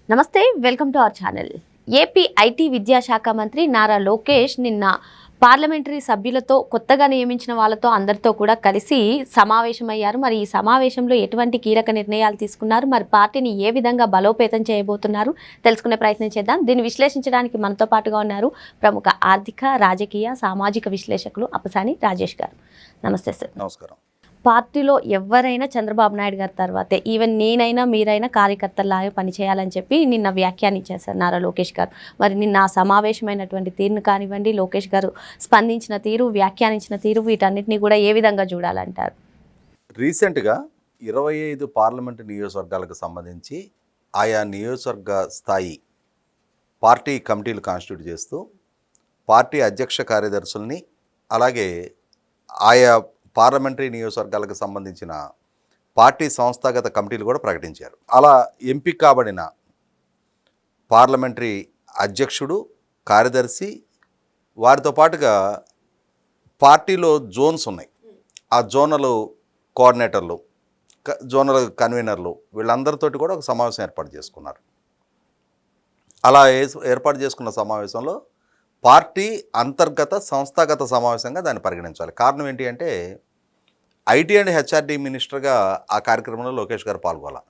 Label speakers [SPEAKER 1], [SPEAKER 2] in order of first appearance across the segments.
[SPEAKER 1] నమస్తే, welcome to our channel. AP IT విద్యాశాఖ మంత్రి నారా లోకేష్ నిన్న పార్లమెంటరీ సభ్యులతో కొత్తగా నియమించిన వాళ్ళతో అందరితో కూడా కలిసి సమావేశమయ్యారు. మరి ఈ సమావేశంలో ఎటువంటి కీలక నిర్ణయాలు తీసుకున్నారు, మరి పార్టీని ఏ విధంగా బలోపేతం చేయబోతున్నారు తెలుసుకునే ప్రయత్నం చేద్దాం. దీన్ని విశ్లేషించడానికి మనతో పాటుగా ఉన్నారు ప్రముఖ ఆర్థిక, రాజకీయ, సామాజిక విశ్లేషకులు అప్పసాని రాజేష్ గారు. నమస్తే సార్.
[SPEAKER 2] నమస్కారం.
[SPEAKER 1] పార్టీలో ఎవరైనా చంద్రబాబు నాయుడు గారి తర్వాతే, ఈవెన్ నేనైనా మీరైనా కార్యకర్తలాగా పనిచేయాలని చెప్పి నిన్న వ్యాఖ్యానించారు సార్ నారా లోకేష్ గారు. మరి నిన్న ఆ సమావేశమైనటువంటి తీరును కానివ్వండి, లోకేష్ గారు స్పందించిన తీరు, వ్యాఖ్యానించిన తీరు, వీటన్నిటిని కూడా ఏ విధంగా చూడాలంటారు?
[SPEAKER 2] రీసెంట్గా 25 పార్లమెంటు నియోజకవర్గాలకు సంబంధించి ఆయా నియోజకవర్గ స్థాయి పార్టీ కమిటీలు కాన్స్టిట్యూట్ చేస్తూ పార్టీ అధ్యక్ష కార్యదర్శుల్ని, అలాగే ఆయా పార్లమెంటరీ నియోజకవర్గాలకు సంబంధించిన పార్టీ సంస్థాగత కమిటీలు కూడా ప్రకటించారు. అలా ఎంపిక కాబడిన పార్లమెంటరీ అధ్యక్షుడు, కార్యదర్శి, వారితో పాటుగా పార్టీలో జోన్స్ ఉన్నాయి. ఆ జోనల్ కోఆర్డినేటర్లు, జోనల్ కన్వీనర్లు, వీళ్ళందరితోటి కూడా ఒక సమావేశం ఏర్పాటు చేసుకున్నారు. అలా ఏర్పాటు చేసుకున్న సమావేశంలో పార్టీ అంతర్గత సంస్థాగత సమావేశంగా దాన్ని పరిగణించాలి. కారణం ఏంటి అంటే, ఐటీ అండ్ హెచ్ఆర్డీ మినిస్టర్గా ఆ కార్యక్రమంలో లోకేష్ గారు పాల్గొనాలి.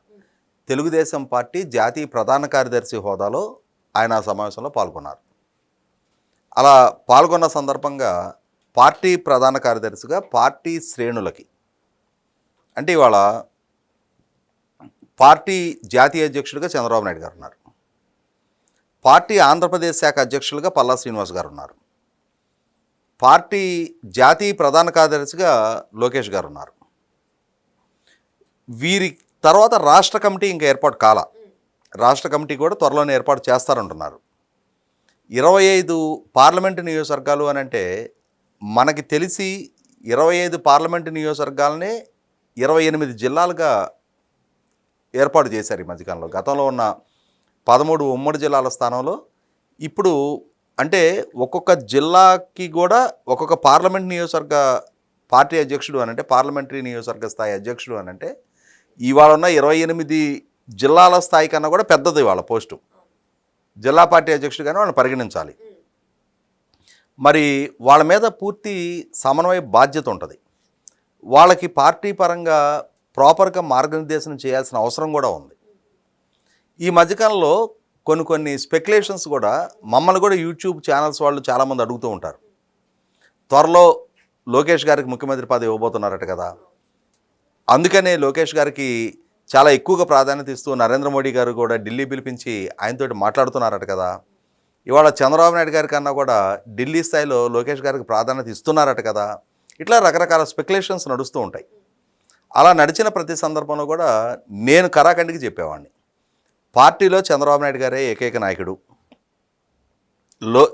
[SPEAKER 2] తెలుగుదేశం పార్టీ జాతీయ ప్రధాన కార్యదర్శి హోదాలో ఆయన ఆ సమావేశంలో పాల్గొన్నారు. అలా పాల్గొన్న సందర్భంగా పార్టీ ప్రధాన కార్యదర్శిగా పార్టీ శ్రేణులకి, అంటే ఇవాళ పార్టీ జాతీయ అధ్యక్షుడిగా చంద్రబాబు నాయుడు గారు ఉన్నారు, పార్టీ ఆంధ్రప్రదేశ్ శాఖ అధ్యక్షులుగా పల్లా శ్రీనివాస్ గారు ఉన్నారు, పార్టీ జాతీయ ప్రధాన కార్యదర్శిగా లోకేష్ గారు ఉన్నారు. వీరి తర్వాత రాష్ట్ర కమిటీ ఇంకా ఏర్పాటు కాల, రాష్ట్ర కమిటీ కూడా త్వరలోనే ఏర్పాటు చేస్తారంటున్నారు. 25 పార్లమెంటు నియోజకవర్గాలు అని అంటే, మనకి తెలిసి 25 పార్లమెంటు నియోజకవర్గాలనే 28 జిల్లాలుగా ఏర్పాటు చేశారు ఈ మధ్యకాలంలో. గతంలో ఉన్న 13 ఉమ్మడి జిల్లాల స్థానంలో ఇప్పుడు అంటే ఒక్కొక్క జిల్లాకి కూడా ఒక్కొక్క పార్లమెంట్ నియోజకవర్గ పార్టీ అధ్యక్షుడు అని అంటే, పార్లమెంటరీ నియోజకవర్గ స్థాయి అధ్యక్షుడు అని అంటే, ఇవాళ ఉన్న 28 జిల్లాల స్థాయి కన్నా కూడా పెద్దది వాళ్ళ పోస్టు. జిల్లా పార్టీ అధ్యక్షుడిగానే వాళ్ళని పరిగణించాలి. మరి వాళ్ళ మీద పూర్తి సమన్వయ బాధ్యత ఉంటుంది. వాళ్ళకి పార్టీ పరంగా ప్రాపర్గా మార్గనిర్దేశనం చేయాల్సిన అవసరం కూడా ఉంది. ఈ మధ్యకాలంలో కొన్ని స్పెక్యులేషన్స్ కూడా మమ్మల్ని కూడా యూట్యూబ్ ఛానల్స్ వాళ్ళు చాలామంది అడుగుతూ ఉంటారు. త్వరలో లోకేష్ గారికి ముఖ్యమంత్రి పదవి ఇవ్వబోతున్నారట కదా, అందుకనే లోకేష్ గారికి చాలా ఎక్కువగా ప్రాధాన్యత ఇస్తూ నరేంద్ర మోడీ గారు కూడా ఢిల్లీ పిలిపించి ఆయనతోటి మాట్లాడుతున్నారట కదా, ఇవాళ చంద్రబాబు నాయుడు గారి కన్నా కూడా ఢిల్లీ స్థాయిలో లోకేష్ గారికి ప్రాధాన్యత ఇస్తున్నారట కదా, ఇట్లా రకరకాల స్పెక్యులేషన్స్ నడుస్తూ ఉంటాయి. అలా నడిచిన ప్రతి సందర్భంలో కూడా నేను కరాఖండికి చెప్పేవాడిని, పార్టీలో చంద్రబాబు నాయుడు గారే ఏకైక నాయకుడు.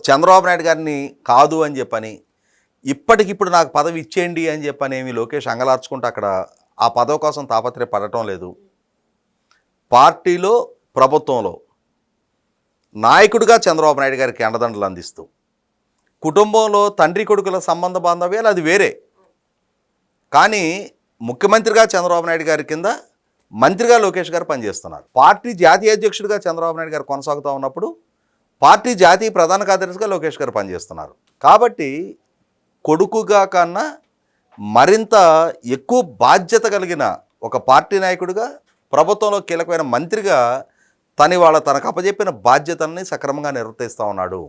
[SPEAKER 2] చంద్రబాబు నాయుడు గారిని కాదు అని చెప్పని, ఇప్పటికిప్పుడు నాకు పదవి ఇచ్చేయండి అని చెప్పని ఏమి లోకేష్ అంగలార్చుకుంటూ అక్కడ ఆ పదవి కోసం తాపత్రయపడటం లేదు. పార్టీలో, ప్రభుత్వంలో నాయకుడిగా చంద్రబాబు నాయుడు గారికి అండదండలు అందిస్తూ, కుటుంబంలో తండ్రి కొడుకుల సంబంధ బాంధవ్యాలు అది వేరే, కానీ ముఖ్యమంత్రిగా చంద్రబాబు నాయుడు గారి కింద మంత్రిగా లోకేష్ గారు పనిచేస్తున్నారు. పార్టీ జాతీయ అధ్యక్షుడిగా చంద్రబాబు నాయుడు గారు కొనసాగుతూ ఉన్నప్పుడు పార్టీ జాతీయ ప్రధాన కార్యదర్శిగా లోకేష్ గారు పనిచేస్తున్నారు. కాబట్టి కొడుకుగా కన్నా మరింత ఎక్కువ బాధ్యత కలిగిన ఒక పార్టీ నాయకుడిగా, ప్రభుత్వంలో కీలకమైన మంత్రిగా తనకు అప్పచెప్పిన బాధ్యతల్ని సక్రమంగా నిర్వర్తిస్తూ ఉన్నాడు.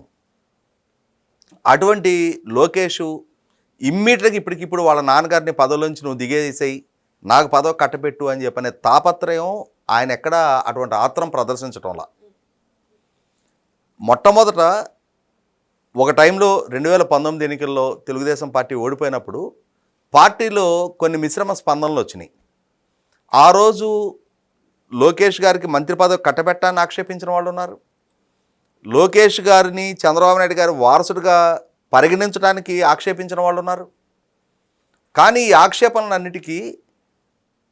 [SPEAKER 2] అటువంటి లోకేష్ ఇమ్మీడియట్గా ఇప్పటికిప్పుడు వాళ్ళ నాన్నగారిని పదవిలోంచి నువ్వు దిగేసేయి, నాకు పదవి కట్టబెట్టు అని చెప్పనే తాపత్రయం ఆయన ఎక్కడ అటువంటి ఆత్రం ప్రదర్శించడంలా. మొట్టమొదట ఒక టైంలో 2019 ఎన్నికల్లో తెలుగుదేశం పార్టీ ఓడిపోయినప్పుడు పార్టీలో కొన్ని మిశ్రమ స్పందనలు వచ్చినాయి. ఆ రోజు లోకేష్ గారికి మంత్రి పదవి కట్టబెట్టాలని ఆక్షేపించిన వాళ్ళు ఉన్నారు, లోకేష్ గారిని చంద్రబాబు నాయుడు గారి వారసుడిగా పరిగణించడానికి ఆక్షేపించిన వాళ్ళు ఉన్నారు. కానీ ఈ ఆక్షేపణలన్నిటికీ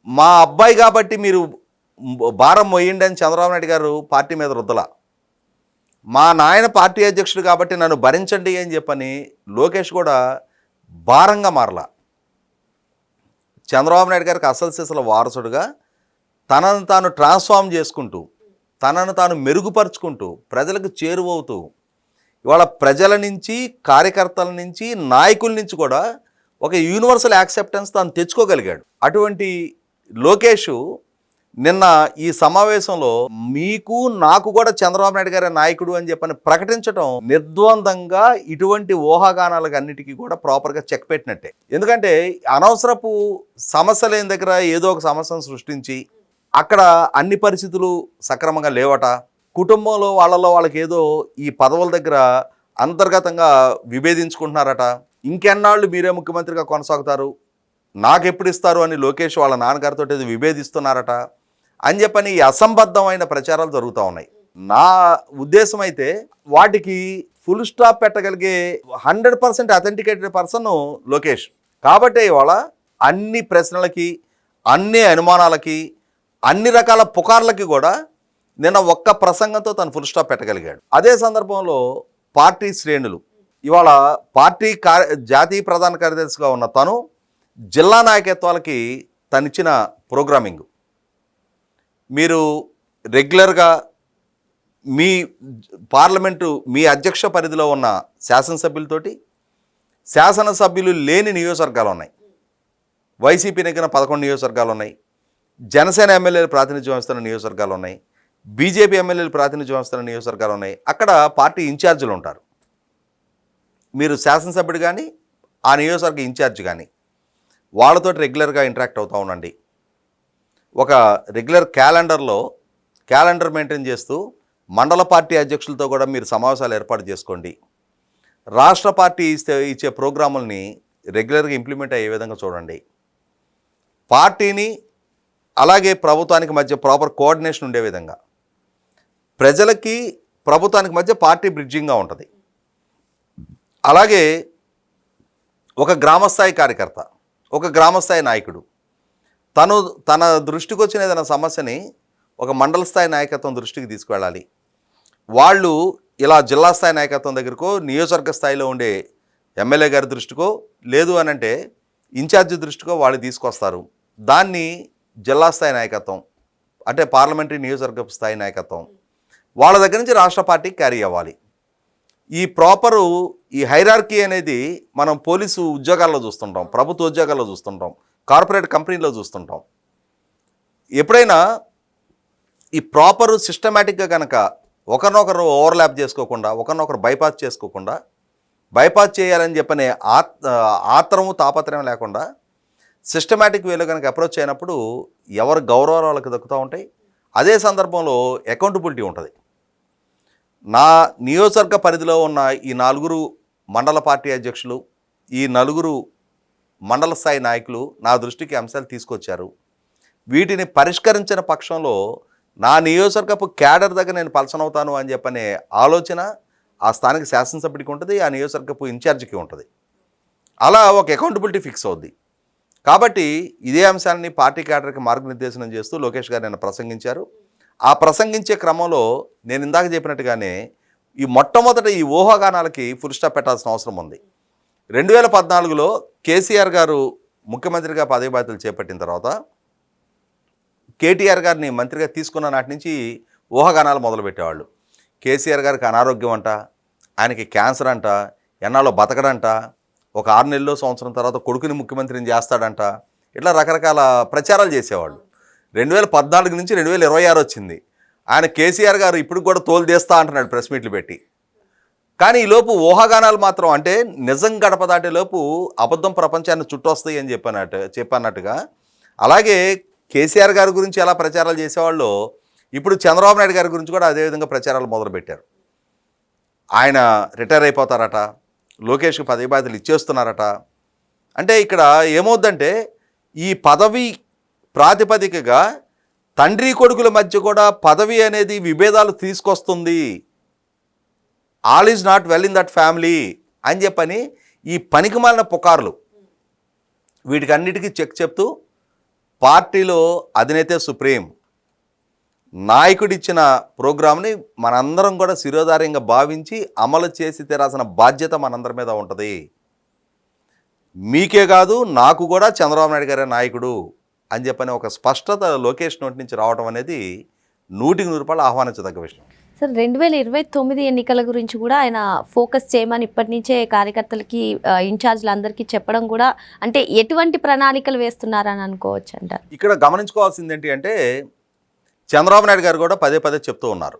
[SPEAKER 2] మా అబ్బాయి కాబట్టి మీరు భారం మొయ్యండి అని చంద్రబాబు నాయుడు గారు పార్టీ మీద రుద్దల, మా నాయన పార్టీ అధ్యక్షుడు కాబట్టి నన్ను భరించండి అని చెప్పని లోకేష్ కూడా భారంగా మారలా. చంద్రబాబు నాయుడు గారికి అసలు సిసల వారసుడుగా తనను తాను ట్రాన్స్ఫార్మ్ చేసుకుంటూ తనను తాను మెరుగుపరుచుకుంటూ ప్రజలకు చేరువవుతూ ఇవాళ ప్రజల నుంచి, కార్యకర్తల నుంచి, నాయకుల నుంచి కూడా ఒక యూనివర్సల్ యాక్సెప్టెన్స్ తాను తెచ్చుకోగలిగాడు. అటువంటి లోకేష్ నిన్న ఈ సమావేశంలో మీకు నాకు కూడా చంద్రబాబు నాయుడు గారి నాయకుడు అని చెప్పని ప్రకటించడం నిర్ద్వందంగా ఇటువంటి ఊహాగానాలకు అన్నిటికీ కూడా ప్రాపర్గా చెక్ పెట్టినట్టే. ఎందుకంటే అనవసరపు సమస్య లేని దగ్గర ఏదో ఒక సమస్యను సృష్టించి అక్కడ అన్ని పరిస్థితులు సక్రమంగా లేవట, కుటుంబంలో వాళ్ళకి ఏదో ఈ పదవుల దగ్గర అంతర్గతంగా విభేదించుకుంటున్నారట, ఇంకెన్నాళ్ళు మీరే ముఖ్యమంత్రిగా కొనసాగుతారు, నాకు ఎప్పుడు ఇస్తారు అని లోకేష్ వాళ్ళ నాన్నగారితో ఏదో విభేదిస్తున్నారట అని చెప్పని ఈ అసంబద్ధమైన ప్రచారాలు జరుగుతూ ఉన్నాయి. నా ఉద్దేశం అయితే వాటికి ఫుల్ స్టాప్ పెట్టగలిగే 100% అథెంటికేటెడ్ పర్సన్ లోకేష్. కాబట్టి ఇవాళ అన్ని ప్రశ్నలకి, అన్ని అనుమానాలకి, అన్ని రకాల పుకార్లకి కూడా నిన్న ఒక్క ప్రసంగంతో తను ఫుల్ స్టాప్ పెట్టగలిగాడు. అదే సందర్భంలో పార్టీ శ్రేణులు ఇవాళ పార్టీ జాతీయ ప్రధాన కార్యదర్శిగా ఉన్న తను జిల్లా నాయకత్వాలకి తనిచ్చిన ప్రోగ్రామింగ్ మీరు రెగ్యులర్గా మీ పార్లమెంటు మీ అధ్యక్ష పరిధిలో ఉన్న శాసనసభ్యులతోటి, శాసనసభ్యులు లేని నియోజకవర్గాలు ఉన్నాయి, వైసీపీ నెగ్గిన 11 నియోజకవర్గాలు ఉన్నాయి, జనసేన ఎమ్మెల్యేలు ప్రాతినిధ్యం వహిస్తున్న నియోజకవర్గాలు ఉన్నాయి, బీజేపీ ఎమ్మెల్యేలు ప్రాతినిధ్యం వహిస్తున్న నియోజకవర్గాలు ఉన్నాయి. అక్కడ పార్టీ ఇన్ఛార్జీలు ఉంటారు. మీరు శాసనసభ్యుడు కానీ ఆ నియోజకవర్గ ఇన్ఛార్జ్ కానీ వాళ్ళతో రెగ్యులర్గా ఇంటరాక్ట్ అవుతూ ఉండండి. ఒక రెగ్యులర్ క్యాలెండర్ మెయింటైన్ చేస్తూ మండల పార్టీ అధ్యక్షులతో కూడా మీరు సమావేశాలు ఏర్పాటు చేసుకోండి. రాష్ట్ర పార్టీ ఇచ్చే ప్రోగ్రాముల్ని రెగ్యులర్గా ఇంప్లిమెంట్ అయ్యే విధంగా చూడండి. పార్టీని అలాగే ప్రభుత్వానికి మధ్య ప్రాపర్ కోఆర్డినేషన్ ఉండే విధంగా, ప్రజలకి ప్రభుత్వానికి మధ్య పార్టీ బ్రిడ్జింగ్గా ఉంటుంది. అలాగే ఒక గ్రామస్థాయి కార్యకర్త, ఒక గ్రామస్థాయి నాయకుడు తన దృష్టికి వచ్చిన ఏదైనా సమస్యని ఒక మండల స్థాయి నాయకత్వం దృష్టికి తీసుకువెళ్ళాలి. వాళ్ళు ఇలా జిల్లా స్థాయి నాయకత్వం దగ్గరకో, నియోజకవర్గ స్థాయిలో ఉండే ఎమ్మెల్యే గారి దృష్టికో, లేదు అని అంటే ఇన్ఛార్జి దృష్టికో వాళ్ళు తీసుకొస్తారు. దాన్ని జిల్లా స్థాయి నాయకత్వం అంటే పార్లమెంటరీ నియోజకవర్గ స్థాయి నాయకత్వం వాళ్ళ దగ్గర నుంచి రాష్ట్ర పార్టీకి క్యారీ అవ్వాలి. ఈ హైరార్కీ అనేది మనం పోలీసు ఉద్యోగాల్లో చూస్తుంటాం, ప్రభుత్వ ఉద్యోగాల్లో చూస్తుంటాం, కార్పొరేట్ కంపెనీలో చూస్తుంటాం. ఎప్పుడైనా ఈ ప్రాపర్ సిస్టమేటిక్గా కనుక ఒకరినొకరు ఓవర్లాప్ చేసుకోకుండా, ఒకరినొకరు బైపాస్ చేయాలని చెప్పనే ఆత్రము తాపత్రయం లేకుండా సిస్టమేటిక్ వేలో కనుక అప్రోచ్ అయినప్పుడు ఎవరి గౌరవాలు వాళ్ళకి దక్కుతూ ఉంటాయి. అదే సందర్భంలో అకౌంటబిలిటీ ఉంటుంది. నా నియోజకవర్గ పరిధిలో ఉన్న ఈ 4 మండల పార్టీ అధ్యక్షులు, ఈ 4 మండల స్థాయి నాయకులు నా దృష్టికి అంశాలు తీసుకొచ్చారు. వీటిని పరిష్కరించిన పక్షంలో నా నియోజకవర్గపు క్యాడర్ దగ్గర నేను పలసనవుతాను అని చెప్పనే ఆలోచన ఆ స్థానిక శాసనసభ్యుడికి ఉంటుంది, ఆ నియోజకవర్గపు ఇన్ఛార్జికి ఉంటుంది. అలా ఒక అకౌంటబిలిటీ ఫిక్స్ అవుద్ది. కాబట్టి ఇదే అంశాన్ని పార్టీ క్యాడర్కి మార్గనిర్దేశనం చేస్తూ లోకేష్ గారు నిన్న ప్రసంగించారు. ఆ ప్రసంగించే క్రమంలో నేను ఇందాక చెప్పినట్టుగానే మొట్టమొదట ఈ ఊహాగానాలకి ఫుల్ స్టాప్ పెట్టాల్సిన అవసరం ఉంది. 2014లో కేసీఆర్ గారు ముఖ్యమంత్రిగా పదవి బాధ్యతలు చేపట్టిన తర్వాత కేటీఆర్ గారిని మంత్రిగా తీసుకున్న నాటి నుంచి ఊహాగానాలు మొదలుపెట్టేవాళ్ళు. కేసీఆర్ గారికి అనారోగ్యం అంట, ఆయనకి క్యాన్సర్ అంట, ఎన్నాళ్ళో బతకడంట, ఒక 6 నెలలు సంవత్సరం తర్వాత కొడుకుని ముఖ్యమంత్రిని చేస్తాడంట, ఇట్లా రకరకాల ప్రచారాలు చేసేవాళ్ళు. 2014 నుంచి 2026 వచ్చింది. ఆయన కేసీఆర్ గారు ఇప్పుడు కూడా తోలు తీస్తా అంటున్నాడు ప్రెస్ మీట్లు పెట్టి. కానీ ఈలోపు ఊహాగానాలు మాత్రం అంటే నిజం గడప దాటేలోపు అబద్ధం ప్రపంచాన్ని చుట్టొస్తాయి అని చెప్పన్నట్టుగా అలాగే కేసీఆర్ గారి గురించి ఎలా ప్రచారాలు చేసేవాళ్ళు ఇప్పుడు చంద్రబాబు నాయుడు గారి గురించి కూడా అదేవిధంగా ప్రచారాలు మొదలుపెట్టారు. ఆయన రిటైర్ అయిపోతారట, లోకేష్కి పదవి బాధ్యతలు ఇచ్చేస్తున్నారట. అంటే ఇక్కడ ఏమవుద్దంటే ఈ పదవి ప్రాతిపదికగా తండ్రి కొడుకుల మధ్య కూడా పదవి అనేది విభేదాలు తీసుకొస్తుంది. All is not well in that family అని చెప్పని ఈ పనికిమాలిన పుకార్లు వీటికన్నిటికీ చెక్ చెప్తూ పార్టీలో అధినేతే సుప్రీం, నాయకుడిచ్చిన ప్రోగ్రామ్ని మనందరం కూడా శిరోధార్యంగా భావించి అమలు చేసి తీరాల్సిన బాధ్యత మనందరి మీద ఉంటుంది. మీకే కాదు నాకు కూడా చంద్రబాబు నాయుడు గారే నాయకుడు అని చెప్పని ఒక స్పష్టత లోకేష్ నోటి నుంచి రావడం అనేది 100% ఆహ్వానించదగ్గ విషయం.
[SPEAKER 1] సార్ 2029 ఎన్నికల గురించి కూడా ఆయన ఫోకస్ చేయమని ఇప్పటి నుంచే కార్యకర్తలకి ఇన్ఛార్జ్లందరికీ చెప్పడం కూడా అంటే ఎటువంటి ప్రణాళికలు వేస్తున్నారని అనుకోవచ్చు అంటారు?
[SPEAKER 2] ఇక్కడ గమనించుకోవాల్సింది ఏంటి అంటే చంద్రబాబు నాయుడు గారు కూడా పదే పదే చెప్తూ ఉన్నారు.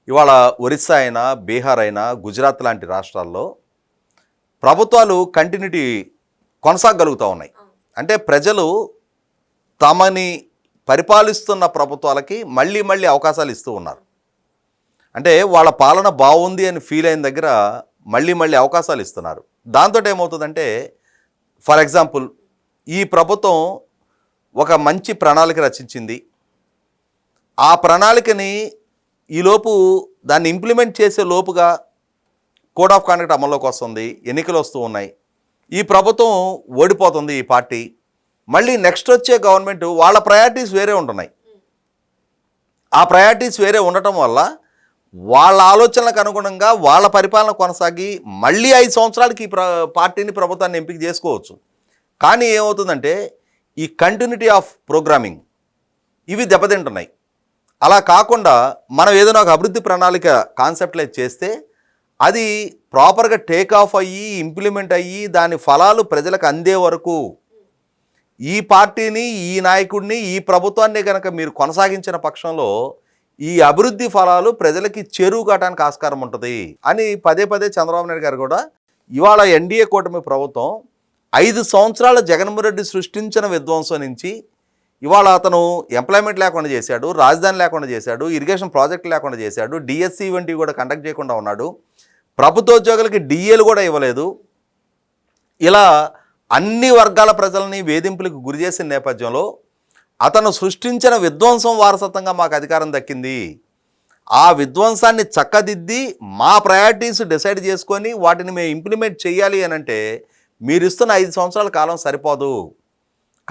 [SPEAKER 2] ఇవాళ ఒరిస్సా అయినా, బీహార్ అయినా, గుజరాత్ లాంటి రాష్ట్రాల్లో ప్రభుత్వాలు కంటిన్యూటీ కొనసాగలుగుతూ ఉన్నాయి. అంటే ప్రజలు తమని పరిపాలిస్తున్న ప్రభుత్వాలకి మళ్ళీ మళ్ళీ అవకాశాలు ఇస్తూ ఉన్నారు. అంటే వాళ్ళ పాలన బాగుంది అని ఫీల్ అయిన దగ్గర మళ్ళీ మళ్ళీ అవకాశాలు ఇస్తున్నారు. దాంతో ఏమవుతుందంటే ఫర్ ఎగ్జాంపుల్ ఈ ప్రభుత్వం ఒక మంచి ప్రణాళిక రచించింది. ఆ ప్రణాళికని ఈలోపు దాన్ని ఇంప్లిమెంట్ చేసే లోపుగా కోడ్ ఆఫ్ కాండక్ట్ అమల్లోకి వస్తుంది, ఎన్నికలు వస్తూ ఉన్నాయి, ఈ ప్రభుత్వం ఓడిపోతుంది, ఈ పార్టీ మళ్ళీ నెక్స్ట్ వచ్చే గవర్నమెంట్ వాళ్ళ ప్రయారిటీస్ వేరే ఉంటున్నాయి. ఆ ప్రయారిటీస్ వేరే ఉండటం వల్ల వాళ్ళ ఆలోచనలకు అనుగుణంగా వాళ్ళ పరిపాలన కొనసాగి మళ్ళీ 5 సంవత్సరాలకి ఈ పార్టీని, ప్రభుత్వాన్ని ఎంపిక చేసుకోవచ్చు. కానీ ఏమవుతుందంటే ఈ కంటిన్యూటీ ఆఫ్ ప్రోగ్రామింగ్ ఇవి దెబ్బతింటున్నాయి. అలా కాకుండా మనం ఏదైనా ఒక అభివృద్ధి ప్రణాళిక కాన్సెప్ట్లైజ్ చేస్తే అది ప్రాపర్గా టేక్ ఆఫ్ అయ్యి ఇంప్లిమెంట్ అయ్యి దాని ఫలాలు ప్రజలకు అందే వరకు ఈ పార్టీని, ఈ నాయకుడిని, ఈ ప్రభుత్వాన్ని కనుక మీరు కొనసాగించిన పక్షంలో ఈ అభివృద్ధి ఫలాలు ప్రజలకి చేరువు కావడానికి ఆస్కారం ఉంటుంది అని పదే పదే చంద్రబాబు నాయుడు గారు కూడా ఇవాళ ఎన్డీఏ కూటమి ప్రభుత్వం 5 సంవత్సరాల జగన్మోహన్ రెడ్డి సృష్టించిన విధ్వంసం నుంచి ఇవాళ అతను ఎంప్లాయ్మెంట్ లేకుండా చేశాడు, రాజధాని లేకుండా చేశాడు, ఇరిగేషన్ ప్రాజెక్టు లేకుండా చేశాడు, డిఎస్సి వంటివి కూడా కండక్ట్ చేయకుండా ఉన్నాడు, ప్రభుత్వోద్యోగులకి డిఏలు కూడా ఇవ్వలేదు. ఇలా అన్ని వర్గాల ప్రజలని వేధింపులకు గురి చేసిన నేపథ్యంలో అతను సృష్టించిన విధ్వంసం వారసత్వంగా మాకు అధికారం దక్కింది. ఆ విధ్వంసాన్ని చక్కదిద్ది మా ప్రయారిటీస్ డిసైడ్ చేసుకొని వాటిని మేము ఇంప్లిమెంట్ చేయాలి అని అంటే మీరు ఇస్తున్న 5 సంవత్సరాల కాలం సరిపోదు.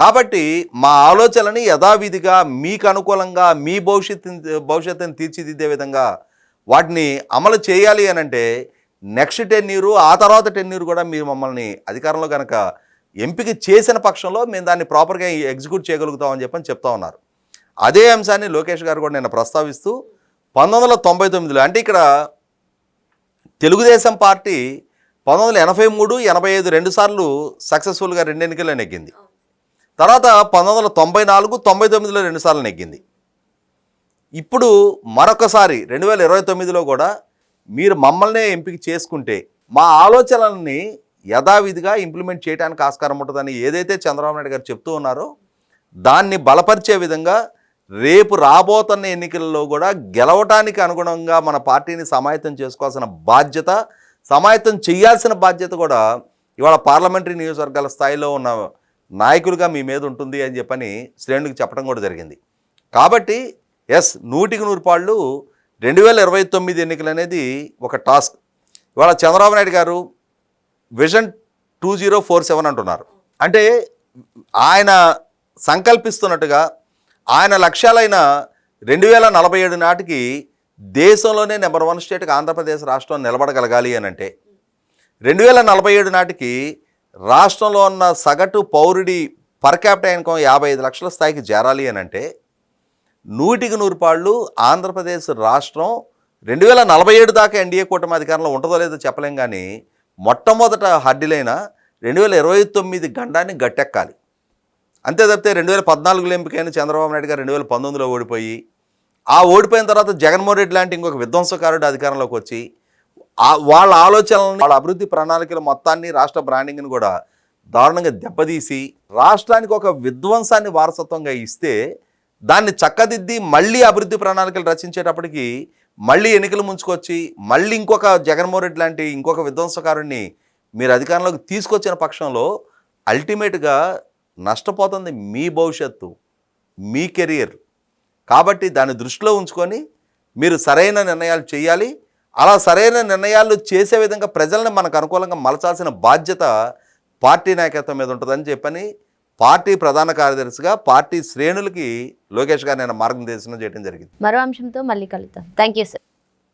[SPEAKER 2] కాబట్టి మా ఆలోచనని యథావిధిగా మీకు అనుకూలంగా మీ భవిష్యత్తుని తీర్చిదిద్దే విధంగా వాటిని అమలు చేయాలి అని అంటే నెక్స్ట్ 10 years ఆ తర్వాత 10 years కూడా మీరు మమ్మల్ని అధికారంలో కనుక ఎంపిక చేసిన పక్షంలో మేము దాన్ని ప్రాపర్గా ఎగ్జిక్యూట్ చేయగలుగుతామని చెప్పని చెప్తా ఉన్నారు. అదే అంశాన్ని లోకేష్ గారు కూడా నిన్న ప్రస్తావిస్తూ 1999లో అంటే ఇక్కడ తెలుగుదేశం పార్టీ 1983, 85 2 సార్లు సక్సెస్ఫుల్గా 2 ఎన్నికల్లో నెగ్గింది. తర్వాత 1994, 99లో 2 సార్లు నెగ్గింది. ఇప్పుడు మరొకసారి 2029లో కూడా మీరు మమ్మల్నే ఎంపిక చేసుకుంటే మా ఆలోచనల్ని యథావిధిగా ఇంప్లిమెంట్ చేయడానికి ఆస్కారం ఉంటుందని ఏదైతే చంద్రబాబు నాయుడు గారు చెప్తూ ఉన్నారో దాన్ని బలపరిచే విధంగా రేపు రాబోతున్న ఎన్నికల్లో కూడా గెలవటానికి అనుగుణంగా మన పార్టీని సమాయత్తం చేసుకోవాల్సిన బాధ్యత, సమాయత్తం చేయాల్సిన బాధ్యత కూడా ఇవాళ పార్లమెంటరీ నియోజకవర్గాల స్థాయిలో ఉన్న నాయకులుగా మీ మీద ఉంటుంది అని చెప్పని శ్రేణులకు చెప్పడం కూడా జరిగింది. కాబట్టి 100% 2029 ఎన్నికలు అనేది ఒక టాస్క్. ఇవాళ చంద్రబాబు నాయుడు గారు విజన్ 2047 అంటున్నారు. అంటే ఆయన సంకల్పిస్తున్నట్టుగా ఆయన లక్ష్యాలైన 2047 నాటికి దేశంలోనే నెంబర్ 1 స్టేట్గా ఆంధ్రప్రదేశ్ రాష్ట్రం నిలబడగలగాలి అని అంటే 2047 నాటికి రాష్ట్రంలో ఉన్న సగటు పౌరుడి పర్ క్యాపిటల్ ఇన్కమ్ 55 లక్షల స్థాయికి చేరాలి అని అంటే 100% ఆంధ్రప్రదేశ్ రాష్ట్రం 2047 దాకా ఎన్డీఏ కూటమి అధికారంలో ఉంటుందో లేదో చెప్పలేం. కానీ మొట్టమొదట హడ్డీలైన 2029 గండాన్ని గట్టెక్కాలి. అంతే తప్పితే 2014లో ఎంపికైన చంద్రబాబు నాయుడు గారు 2019లో ఓడిపోయి ఆ ఓడిపోయిన తర్వాత జగన్మోహన్ రెడ్డి లాంటి ఇంకొక విధ్వంసకారుడు అధికారంలోకి వచ్చి వాళ్ళ ఆలోచనలను, వాళ్ళ అభివృద్ధి ప్రణాళికల మొత్తాన్ని, రాష్ట్ర బ్రాండింగ్ని కూడా దారుణంగా దెబ్బతీసి రాష్ట్రానికి ఒక విధ్వంసాన్ని వారసత్వంగా ఇస్తే దాన్ని చక్కదిద్ది మళ్ళీ అభివృద్ధి ప్రణాళికలు రచించేటప్పటికి మళ్ళీ ఎన్నికలు ముంచుకొచ్చి మళ్ళీ ఇంకొక జగన్మోహన్ రెడ్డి లాంటి ఇంకొక విధ్వంసకారుడిని మీరు అధికారంలోకి తీసుకొచ్చిన పక్షంలో అల్టిమేట్గా నష్టపోతుంది మీ భవిష్యత్తు, మీ కెరియర్. కాబట్టి దాన్ని దృష్టిలో ఉంచుకొని మీరు సరైన నిర్ణయాలు చేయాలి. అలా సరైన నిర్ణయాలు చేసే విధంగా ప్రజల్ని మనకు అనుకూలంగా మలచాల్సిన బాధ్యత పార్టీ నాయకత్వం మీద ఉంటుందని చెప్పని పార్టీ ప్రధాన కార్యదర్శిగా పార్టీ శ్రేణులకి లోకేష్ గారు నేను మార్గనిర్దేశనం చేయడం జరిగింది.
[SPEAKER 1] మరో అంశంతో మళ్ళీ కలుద్దాం. Thank you sir.